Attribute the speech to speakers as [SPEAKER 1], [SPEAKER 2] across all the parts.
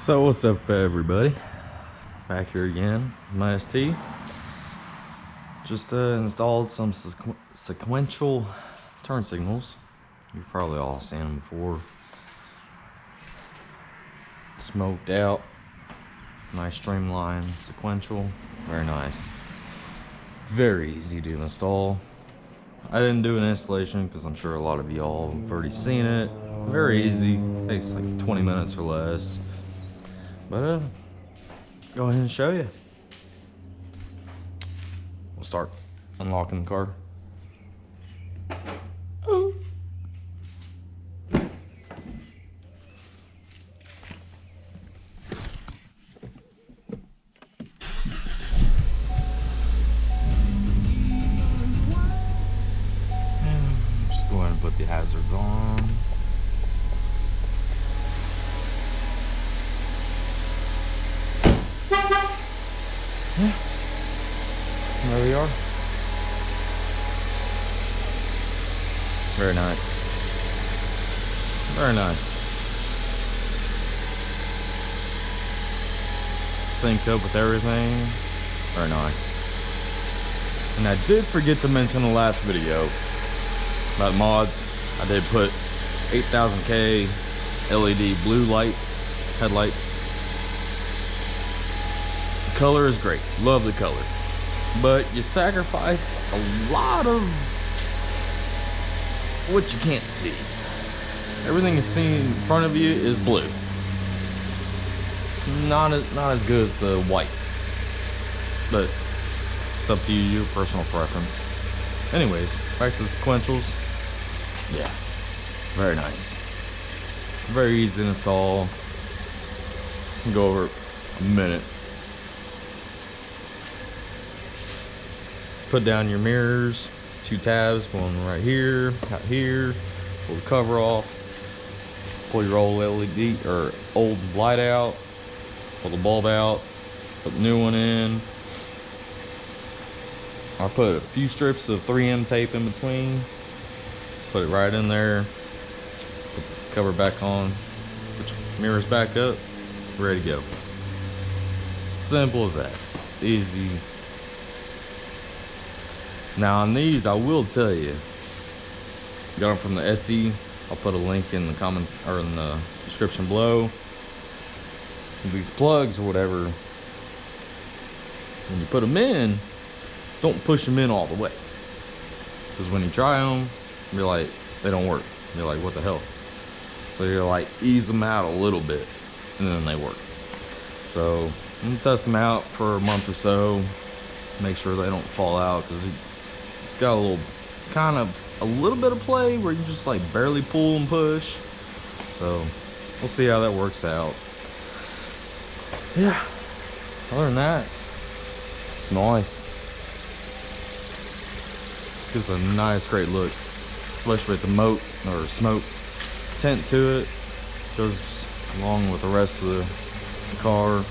[SPEAKER 1] So what's up, everybody? Back here again, my ST. Just installed some sequential turn signals. You've probably all seen them before. Smoked out, nice streamline, sequential, very nice. Very easy to install. I didn't do an installation because I'm sure a lot of y'all have already seen it. Very easy, takes like 20 minutes or less. But go ahead and show you. We'll start unlocking the car. Just go ahead and put the hazards on. Yeah, there we are. Very nice. Very nice. Synced up with everything. Very nice. And I did forget to mention in the last video about mods. I did put 8000K LED blue lights, headlights. Color is great, love the color, but you sacrifice a lot of what you can't see. Everything you see in front of you is blue. It's not as good as the white, but it's up to you, your personal preference. Anyways, back to the sequentials. Yeah, very nice, very easy to install. Can go over a minute. Put down your mirrors, 2 tabs, one right here, out here. Pull the cover off. Pull your old LED or old light out. Pull the bulb out. Put the new one in. I put a few strips of 3M tape in between. Put it right in there. Put the cover back on. Put your mirrors back up. Ready to go. Simple as that. Easy. Now on these, I will tell you, got them from the Etsy. I'll put a link in the comment or in the description below. These plugs or whatever, when you put them in, don't push them in all the way, because when you try them, you're like, they don't work. You're like, what the hell? So you're like, ease them out a little bit, and then they work. So I'm gonna test them out for a month or so, make sure they don't fall out, because it's got a little bit of play where you just like barely pull and push. So we'll see how that works out. Yeah, other than that, it's nice. Gives a nice, great look, especially with the moat or smoke tint to it. Goes along with the rest of the car.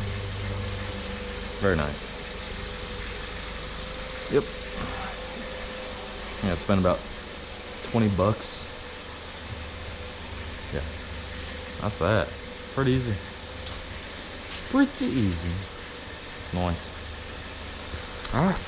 [SPEAKER 1] Very nice. Yep. Yeah, I spent about 20 bucks. Yeah, that's that. Pretty easy. Pretty easy. Nice. All right.